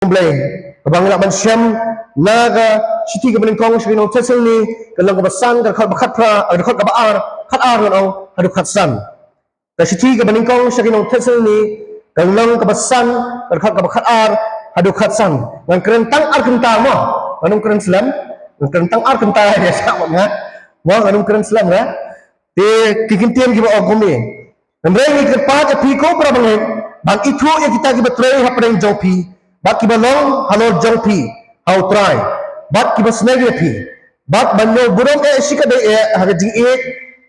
Blay, abang nak mensyam naga siti ke beningkong sini tesel ni kelang kebasan ke bakat pra dekat ke baar kat ar nau hadu khatsan ke siti ke beningkong sini tesel ni kelang kebasan dekat ke bakat ar hadu khatsan ngan kerentang ar kenta mo anum keren selam kerentang ar kenta ya sama ngah mo anum keren selam ya te kikintian ki ba ogumi namreng ni kerpa ke piko pra bang itu ya kita ki betrei hapeng jopi bat ki balong halor jongpi how try bat ki basnegi pi bat banyo burong sika de haga jing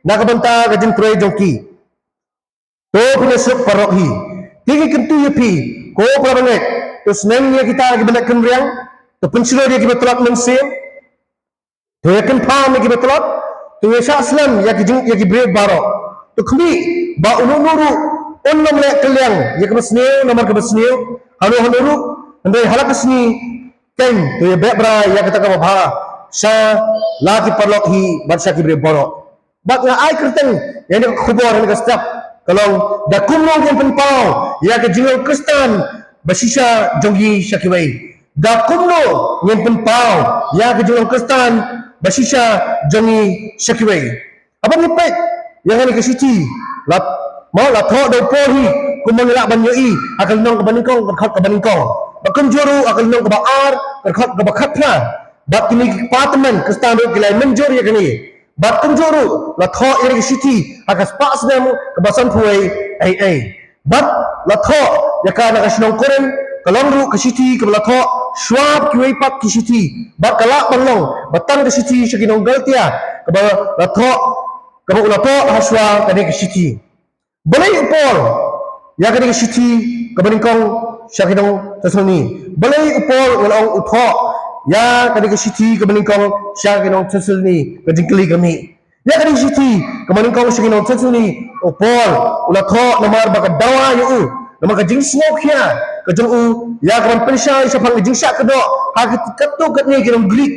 nakabanta ga jing tray jongki to pina suk parohi tigi kentu pi ko prabanget to sneng ni kita gi benak kenriang to pensilo dia ki betlot mensim to yakin pa mi ki betlot to yasa aslam ya ki jing ya ki brave baro to khmi ba ununuru onnom le kaliang ya ki basneu nomor ki basneu hanu hanuru andai halak sini ken to ye bebra ya kata ka bha sha laki parlok hi barsa ki bre boro bak nga ai kerteng ya ni khubor ni kastap kalau da kumno yang penpau ya ke jingo kristan basisa jogi shakiwai da kumno yang penpau ya ke jingo kristan basisa jongi shakiwai apa ni pek yang ni ke siti lat mau la tho do pohi kumangla banyoi akal nong ke baningkong ke baningkong bakun juru akan nong kebaar kerkat kebakatnya bat kini departemen kristan do kilai menjur ya kini bat kunjuru la tho iri city akas pas nemu kebasan puai ai bat la tho ya kana kasnong koren kalongru ke city ke la tho swab kiwai pat ki city bat kala banglong batan ke city sakinong galtia ke la tho ke la tho haswa kani ke city boleh upol ya kani ke city ke baningkong syakidong teselni balai upol walau utho ya kadi ke siti ke beningkong syakidong teselni ke jingkeli kami ya kadi siti ke beningkong syakidong teselni upol ulah tho nomor baka dawa yu nomor ke jing smoke ya ke jung ya ke pensai sapang ke jing syak kedo ha ketu kat ni kirong glik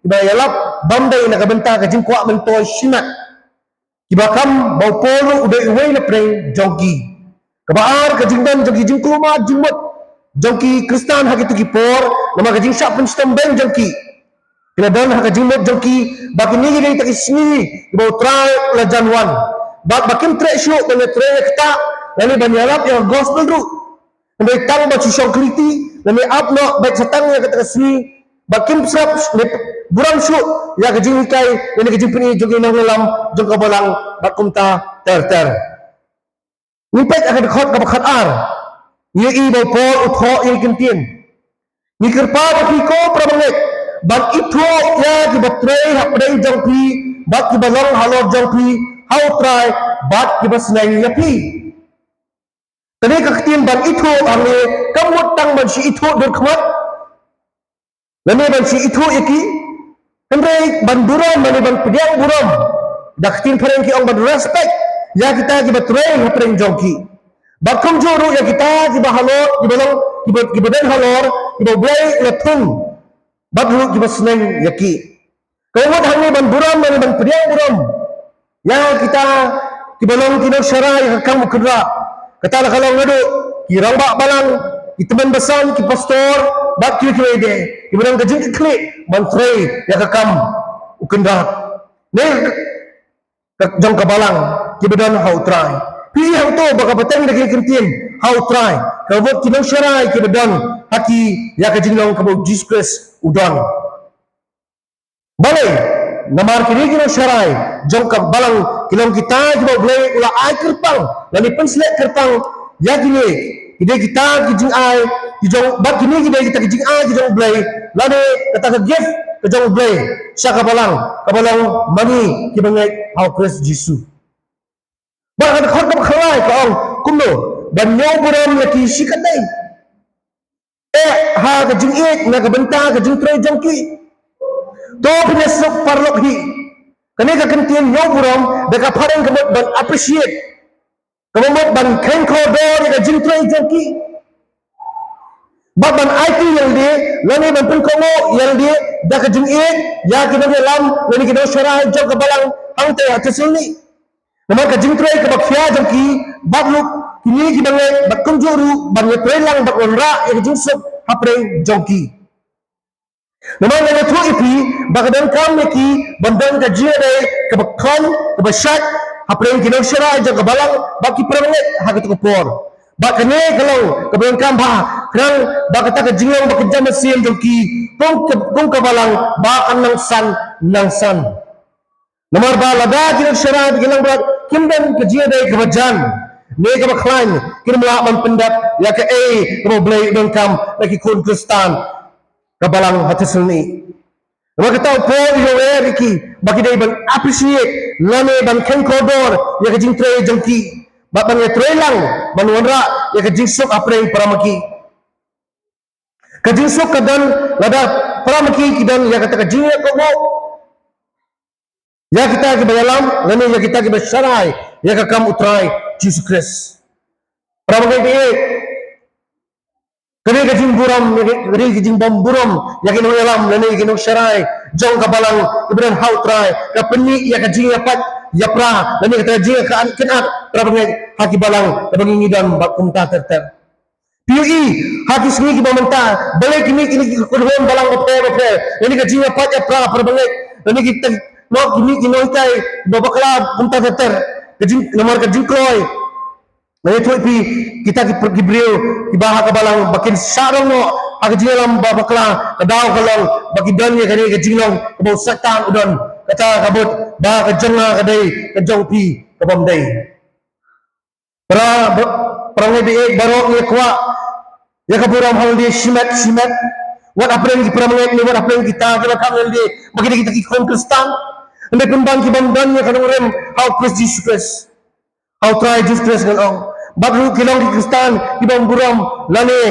iba yalap bandai nak benta ke jing kuak mentoi sinat ibakam bau polu udai uwei na preng jongki kebaar ke jingdan jongki jing keluma jingmot jongki kristan hak itu kipor nama kajing syak penstem beng jongki kena dan hak kajing mot jongki baki ni gini tak isni bau try la janwan bak bakim tre syuk bane tre kita lani banyalap yang gospel ru ndai tang ba sisong kliti lani up no baik setang ya kata sini bakim srap burang syuk ya kajing kai lani kajing peni jongki nang lam jongka bolang bakum ta ter nipet akan khot ka bakhat ar ye i bo po utho i kentien ni kerpa tapi ko prabanget bak itho ya ki batrei hapdei jongpi bak ki balong halor jongpi how try bak ki basnai yapi tani ka ktien bak itho ame kamut tang ban si itho dur khmat lane ban si itho iki andre ban duram mane ban pediang buram daktin phareng ki ong ban respect ya kita ki batrei hapdei jongki bakum juru ya kita di bahalor di balong di badan halor di bawai letung badru di basneng yaki kalau mau hanya ban buram ban pediang buram ya kita di balong tinok syarai kamu kedra kata kalau ngadu ki rambak balang di teman besan ki pastor bak ki de di balong kejing klik ban trei ya kakam ukendra ne jong kabalang ki badan hau try pilih tu baka petang lagi kentien how try kalau kinong syarai ke bedan haki ya ke jinglong kabo Jesus udang balai namar kini kinong syarai jong ka balang kinong kita jiba boleh ulah ai kerpang lani penslek kerpang ya kini ide kita kijing ai kijong bak kini kita kijing ai kijong boleh lani kata ke gift kijong boleh syaka balang kabalang mani kibangai how Christ Jesus bahkan khot kam khalai ka ong kumno ban nyaw buram yaki sikatay ha ka jing na ka benta ka jing tray jongki to pinasok parlok hi kani ka kentien nyaw buram da ka parang ka ban appreciate ka mot ban khen ko do ka jing tray jongki ban IT yang dia lani ban pun komo yang dia da ka jing ya ki na lam lani ki do syara jong ka balang hang te atesulni nama ka jingtrai ka bakya jangki bagluk kini ki bangai bakkum juru bangai prelang bakonra ya jingsep hapre jongki naman na tu ipi bakadan kam neki bandang ka jia dai ka bakkan ka basyat hapre kinong syara jang kabalang baki perangit hagat ko por bakane kalau ka bandang ba kran bakata ka jingong bakajam sim jongki kung kabalang bakan nang san nomor ba lada kinong syara bilang berat kimdan ka jia dai ka bajan ne ka baklan kinmla man pendat ya ka ka blay dong kam lagi kun kristan kabalang hatisulni maka tahu po yo eriki bagi dai ban appreciate lame ban ken kodor ya ka jing tre jangki ba ban ya tre lang ban wanra ya ka jing sok apre paramaki ka jing sok kadan lada paramaki kidan ya ka jing ko mo ya kita ke bayalam lame ya kita ke basyarai ya ka kam utrai Jesus Christ paramaki be kami kajing buram, kami kajing bom buram, yakin orang alam, lani yakin orang syarai, jauh kabalang, kemudian hautrai, kapeni ya kajing yapat, yapra, lani kata kajing kenat, terapangnya haki balang, terapangnya dan bakum ta terter. PUI haki sengi kita mentah, balik kini kedua balang bepe, lani kajing yapat yapra, terapangnya, lani kita nak kini itai, babaklah kum ta terter, kajing nomor kajing kloy. Lalu tu kita pergi beliau di bahag kabalang bakin sarong no agak jilam babakla kadaw kalong bagi danya kani kajinglong kabau setan udon kata kabut ba kajenga kadai kajong pi kabamday para ngebi barok ni kwa ya kaburam hal di simet wat apren ki para ni wat apren kita kang di bagi kita ki Kristen ande kumbang ki bamdan ya kanong rem how Jesus Christ how try Jesus Christ ngalong baru kilong di Kristen ibang buram lane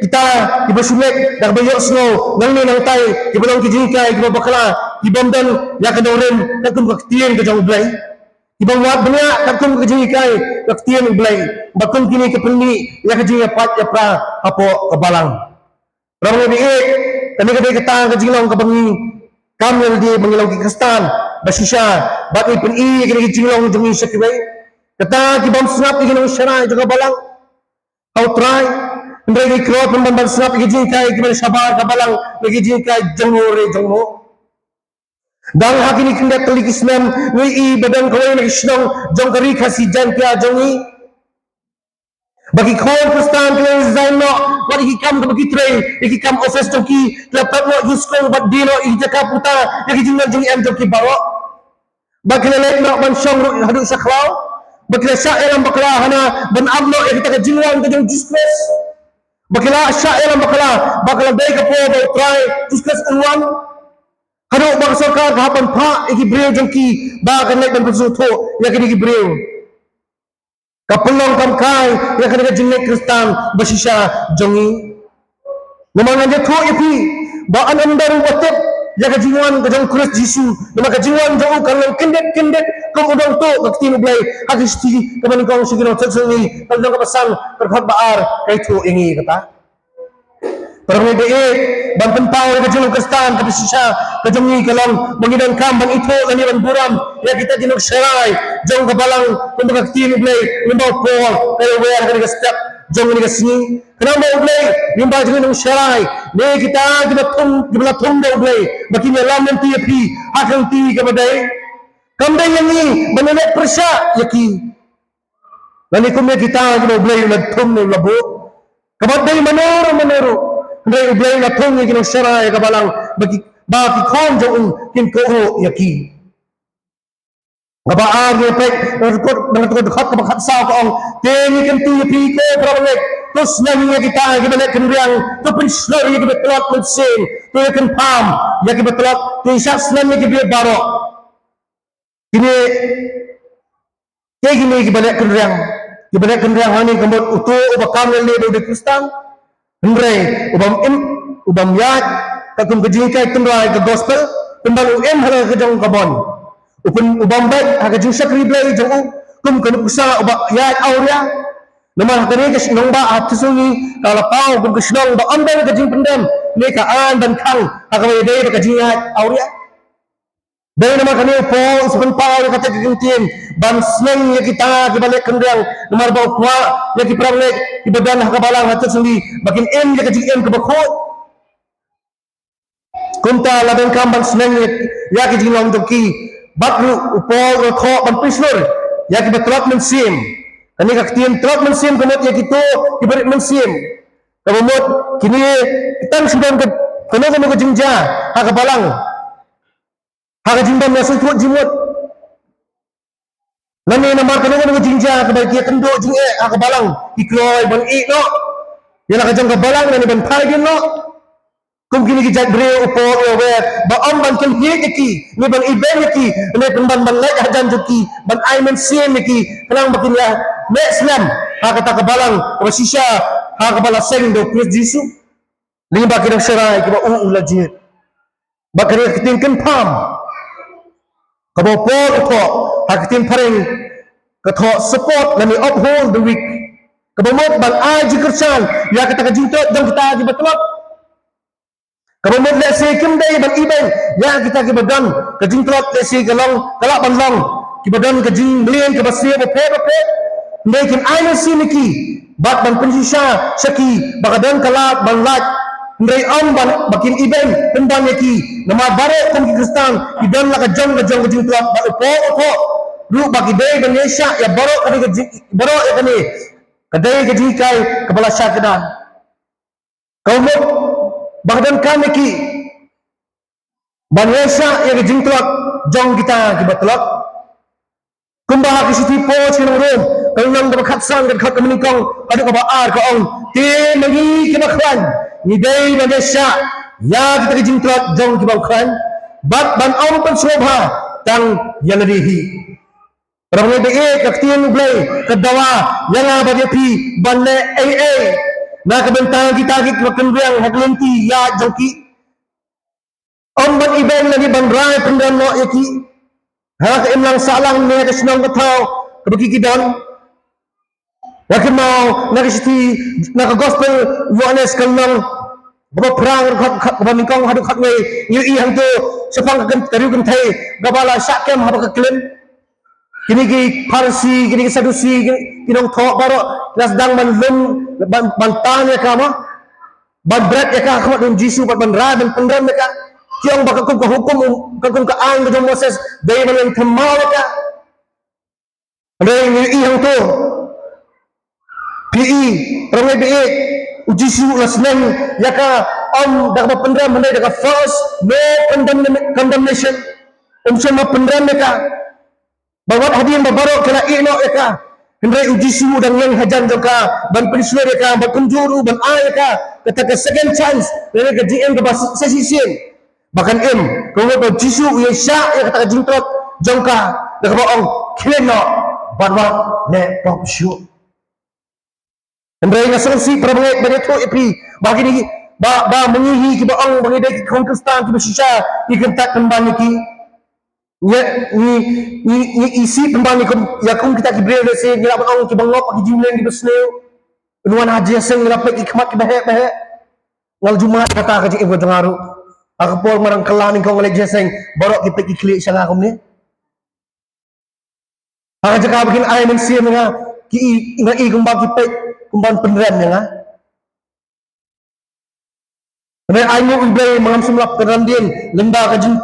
kita iba sumek dak bayok snow nang ni nang tay ibalong kijingkay iba bakla ibang dan ya kanoren takum kaktien ka jang blay ibang wat banya takum kijingkay kaktien blay bakun kini kependi ya kijing pat ya pra apo kabalang ramai bi kami kadai kita kijinglong kabangi kami di mengilau ki Kristen basisya bagi pun kini jinglong jungi sekibai kata ki bam snap ki nang syara juga balang au try ndai ki kro pun bam snap ki jingkai ki sabar ka balang lagi jingkai jongno dang hakini kinda tali kisnam ni badan kawai na kisnong jong kari kasi jan kya jongi bagi kau Kristen kini zaino what he come to bagi train he come office to ki laptop no yuskong bat dino ijaka puta lagi jingan jungi am to ki bawa bagi lelek nak bansong haduk saklau bagi syair bakla hana ban ablo kita ke jingan ke jong Jesus bagi syair bakla dai ke po bo try Jesus unwan haduk bang sarkar kapan pa iki breu jongki ba kan lek ban pesuto ya ke iki breu kapulong kamkai ya ke jingan Kristen basisya jongi memang aja tu ipi ba an andaru watet ya kajingan kajang Kristus Yesus nama kajingan jauh kalau kendet kau udang tu kaktin ublay hadis ti kaman kau sigino tsatsuni kalau kapasan terhad baar kaitu ingi kata perang be ban pentau kajang Kristen tapi sisa kajangi kalau mengidang kam ban itu ani ban buram ya kita jinok serai jauh kabalang untuk kaktin ublay lembau pol kayu wer kada step jauh ni kasini kenapa ublay limba jinok serai ne kita kita tung do ublay baki lam nanti api akan ti kabadai kamdai yang ni menenek persya yaki lani kumya kita kita ublay na tung ni labo kabadai manero ndai ublay na tung ni jinok serai kabalang baki kon jauh kin ko yaki Babaar ni pek mengatur dekat kebakat sah kong tengi kan tu pi ko problem terus nanya kita balik kendriang tu penslor yang kita telak mensin tu kan pam yang kita telak tu isyak selam yang kita barok kini kita balik kendriang hani kembali utuh ubakam yang lebar di Kristen hendrai ubam yat takum kejingkai kendrai ke gospel kembali halah kejang kabon ubam baik agak jingsak riblay jauh kum kena usaha ubak yat auria nama kini kes nongba atusuni kalau pau kum kes nong ba ambil kejing pendam ni kaan dan kang agak wede kejing yat auria dari nama kini pau sepen pau kata kejing tim ban sneng ya kita kibalik kendang nomor bawa kuat ya kiprang lek kibadan hakabalang hatat sendi bakin em ya kajing em kebakot kunta laban kamban sneng ya kajing long doki bakru upol rokho ban pislor ya kibatrat mensim kani kaktian trat mensim kamot ya kito kibarik mensim kamot kini kita sudah kena kajingja hakabalang hakajimbam ya sultut jimut nani namar kanungan ng jinja kabay kia kendo jing akabalang ikloy ban no yana kajang kabalang nani ban pagin no kum kini kijat bre upo we ba om ban kan ki ni ban iben ki ni ban ban lek hajan juki ban aimen siem ki kanang bakin ya me islam hakata kabalang wa shisha hakabala seng do Christ Jesus ni bakin serai ki ba ulajir bakari kitin kan pam kabopor ko hakitin paring katho support nani uphold the weak kabomot bang aji kersan ya kita kajintot dan kita aji betlot kabomot le se kimdai bang iben ya kita kibadan kajintot le se galong kalak banlong kibadan kajing blien kabasi bope lekin aina siniki bat ban pensisa saki bagadan kalak banlat ndai am ban bakin iben pendang yaki nama bare kum Kristan idan la kajang kajing tuat ba opo lu bagi day Indonesia ya baro ya kani kadai gaji kai kepala syakadan kaum badan kami ki Indonesia ya gajing tuat jong kita kibatlak kumbah ki siti po sinong rum kalau nang dapat sang dan khat menikong ada kabar ka ong ti mangi kinaklan ni day Indonesia ya kita gajing tuat jong kibaukan bat ban om pensobha tang yanadihi Orang ini kaktian ublay kedawa yang apa dia pi banle na kebentang kita makan biang haglenti ya jongki omban iben lagi ban rai pendan no yaki ha ka imlang salang ne ka sinong katau kabagi kidon yakin mau na kisiti na ka gospel wanes kanang bapa perang khat kamingkong hadu khat ngai yu i hang tu sepang ka tariu kan thai gabala sakem haba ka klen kini ki Parsi, kini ki Sadusi, kini thok baro nasdang manlum bantan ya kama, ban berat ya kama dun Jisu ban ra ban pendram ya ka, kiong baka kum ka hukum ka ang ka Moses, day man yang themau ka, day ni ihang to, PE, perang PE, Jisu nasnang ya ka dak pendram mandai dak first no condemnation, sama pendram ya ka. Bawat hadian babaro kena ino eka hendrai uji suhu dan yang hajan joka ban penisur eka ban kunjuru ban eka kata ke second chance dari ke GM ke bas sesisian bahkan kalau ke jisu ya sya ya kata ke jingtrot jongka dak baong kileno banwa ne pop show hendrai ngasongsi perbanyak banyak tu ipi bagi ni ba mengihi ke baong bagi dek kontestan ke sisa ikentak kembali ki ni isi pembang ya kum kita kibril desi ngira ong ki bangop ki jimlen di besneu nuan haji aseng ngira pek ikmat ki bahe ngal jumat kata ka ji ibu dengaru aku pol marang kelan kong lek jeseng borok ki pek ikli sang aku ni aga jaka bikin ay men sim nga ki i kumbang ki pek kumban penren nga Rai ayu ibai mangam sumlap kerandin lemba kajing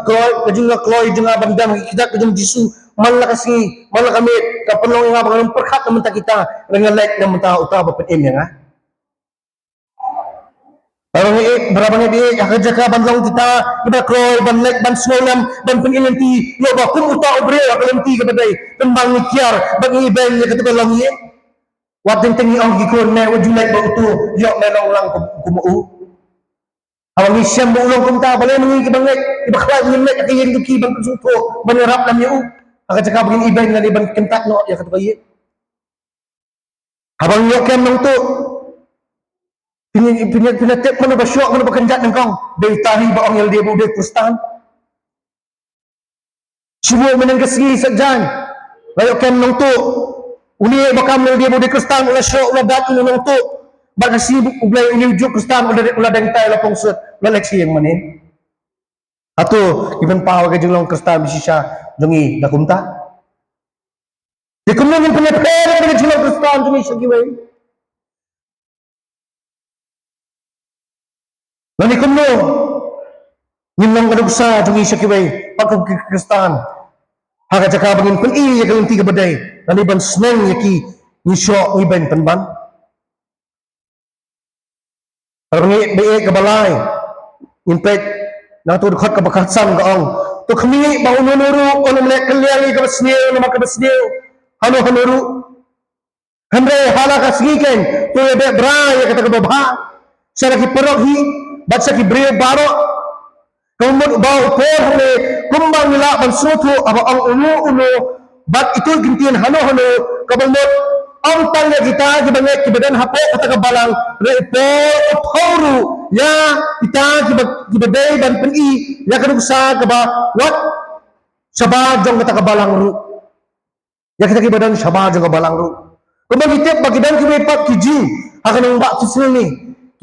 kloy jenga bandam kita kajing jisu malah kasih malah kami kapenong nga bangun perkat namun kita dengan like namun tahu utah bapak em ya orang ini berapa ni dia akan jaga bandong kita kita kloy ban like ban sulam ban penginti yo ba kum utah obre penginti kepada tembang nikiar bagi ibai ni kata long ye wat tengi ong gikon ne wajulek ba utu yo melong lang kumu awang isyam bulong kumta balay mangi kibangay ibakla ngimlet akayin duki bang kusuto banirap lam yu aga jaka bagin ibay nga liban kentak no ya katubayi habang yo kem nang to pinatip mo na ba syok mo na ba kanjat ng kong day tahi ba ang yalde mo day kustan sumo mo nang kasigi sa dyan layo kem nang to uni bakam yalde mo day kustan ula syok ula dati nang to baka sibuk ublay ulijuk kustan ula dengtay la pongsut laleksi yang manin atau ibn pawa ke jenglong kustan bisisya dongi dakumta Di kumno ng pinapera ng Jino Kristan jung isa giway. Nani kumno nin lang kadugsa jung isa giway pagkag Kristan. Haka jaka bangin kun iya kalong tiga baday. Nani ban sneng yaki ni syo iben panban. Parang ni kabalay. Impet na to khot kabakatsan gaong. To kami ba ununuru ono mele kalyang ikabasniyo na makabasniyo. Hano hanuru. Hamre hala kasgiken to ebe bra ya kata kababha. Sa ki perokhi bat sa ki brio baro. Kumud ba upor hane kumbang nila bansuto aba ang unu bat itu gintian hano kabamot ang tangya kita gibanget kibadan hapo kata kabalang repo uphoru ya kita gibaday dan peni ya kadugsa kaba what sabajong kata kabalang ru ya kita kibadan sabajong kabalang ru kumbang itip bagidan kimepat kiji akan ang bak ni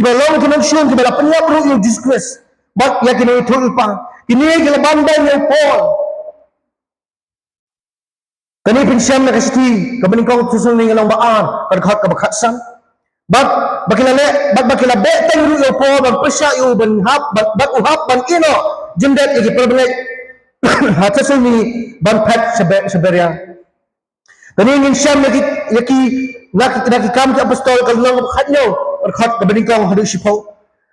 kibalong kinagsyong kibala penyap ru yung disgrace bak ya kini tulpa kini gilabandan yung Paul kani pinsyam na kasiti kabaning kong susun ni ngalang baan kadkhat kabakhatsan bak bakilabe tayo ru po bag presya yu ban hap bak uhap ban ino jendet igi problem hatsasun ni ban pet seberia kani ngin syam yaki nakikam ki apostol kalnang khatnyo kadkhat kabaning kong hadu sipaw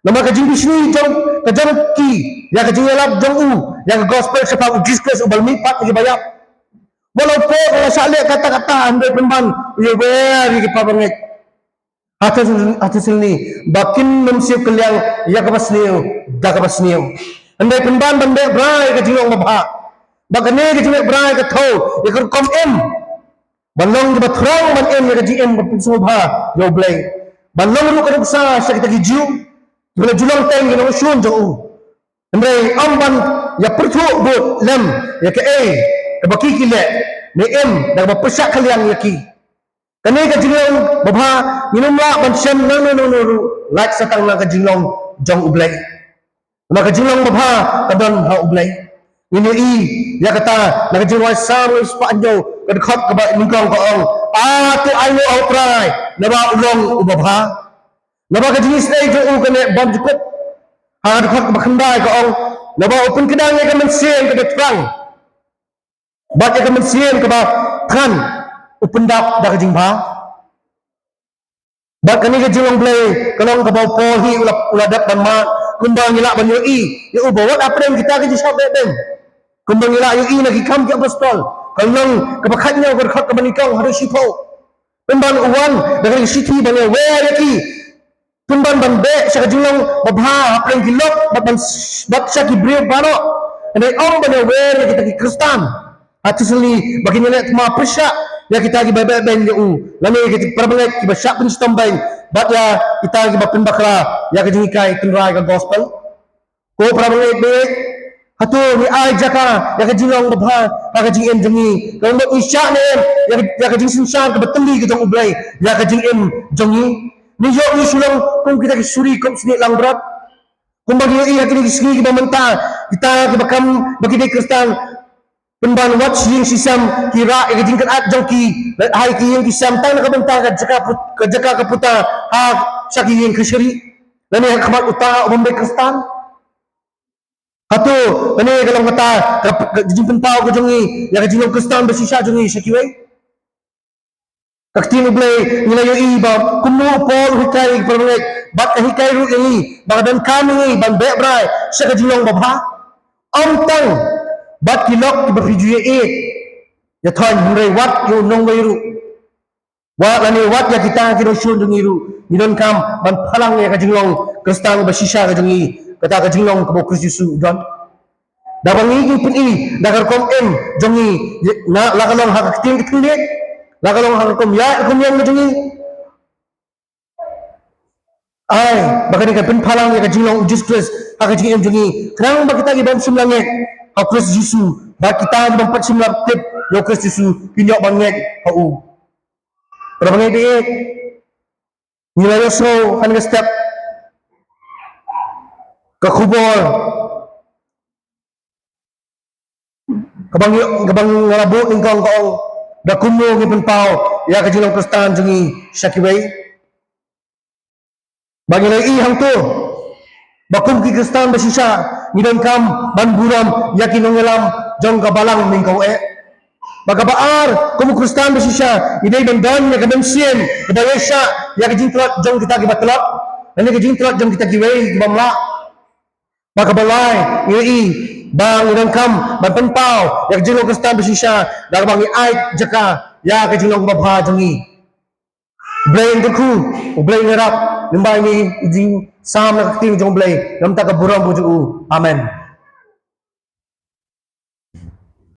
nama kajing bisni jong kajang ki ya kajing lab jong u ya gospel sepa disgrace ubal mipat igi bayap walau po kalau salih kata-kata ambil pemban ya beri kita banget atas ini bakin memsiap kaliang ya kapasniu dah kapasniu andai pemban bandai berai ke jinong mabha bagane ke jinong berai ke thau ya kom em balong di batrang ban em ya ke jm berpinsobha yo blai balong ru ke sa kita giju bila julang teng ke nosun jo andai amban ya pertu but lem ya ke baki kile ni em dah berpesak kalian yaki kani ka jinglong babha minumla bansem no like satang na ka jinglong jong ublay maka jinglong babha kadon ha ublay ini ya kata na ka jinglong sam ispa anjo kadkhot ka ba ningkong ko ong ate ayo outrai na ba ulong ubabha na ba ka jingis dai jo u kane bam jukot ha kadkhot ba khandai ko ong na ba open kedang ka man sen ka betrang baca kemensian ke kan upendap dah kejing ba bak kani ke jiwang blay kalau ke bau pohi uladap dan mat kumbang ilak ban yoi ya ubawat apa yang kita ke jisab den kumbang ilak yoi lagi kam ke apostol kalau ke bakatnya berkhot ke menikang harus sipau pemban uwan dengan siti ban we yaki pemban ban be sa kejulong babha apa yang kilok bat sa kibriyo baro andai om ban we kita ki Kristan atisli bagi nilai ma persya ya kita lagi baik ben u lami kita perbanyak kita syak pun stombain bat ya kita lagi bapin bakra ya kejingikai kenrai ke gospel ko perbanyak be hatu ni ai jaka ya kejingong babha ya kejing jengi kalau nak isya ni ya kejing sinsan ke beteli ke jong ublai ya kejing jongi ni yo ni sulang kung kita kisuri kung sini lang berat kung bagi ya kini sini kita mentah kita bakam bagi dia Kristen penban wat sing sisam kira e jingkan at jongki hai ki yang kisam tang nakabenta ka jaka kaputa ha saki yang keseri lani khabar uta umbe Kristan hatu lani kalau kata jingkan tau ko jongi ya jinong Kristan besisa jongi sakiwe kaktin ublay nila yo iba kuno por hikai permek bat hikai ru ini bagadan kami ban bebrai sa jinong babha amtang bat kilok ibafijuye ya thon hungre wat yo nong weiru wa lani wat ya kita kiro shun dungiru nidon kam ban phalang ya kajinglong Kristan basisa kajingi kata kajinglong kabo Kristu don dabangi ki pin i dagar kom em jongi na lakalong hakaktin kitinde lakalong hakakom ya kom yang jongi ai bakani ka pin phalang ya kajinglong Jesus Christ hakajing em jongi krang bakita gi ban sumlange Kristus Yesus bagi kita dapat simulap tip yo Kristus Yesus kinyak banget hau berapa banget dia nilai so kan step ke kubur kabang ngalabu ingkong kong da kumo ngipun pau ya ka jilang Kristen jungi syakibai bagi lai hang tu bakum ki Kristen basisa ngidan kam ban buram yakin ngelam jong ka balang mingkau bagabaar kumu Kristen basisa idai bandan ya kadam sien kedayesa ya ka jingtrat jong kita ki batlap dan ka jingtrat jong kita ki wei bamla bagabalai ngiri bang ngidan kam ban penpau ya ka jilang Kristen basisa dar bangi ait jaka ya ka jilang babha jongi Blay ku, blay ngerap, limbai ni ijing sam nak ting jong blay, lam tak buram buju. Amen.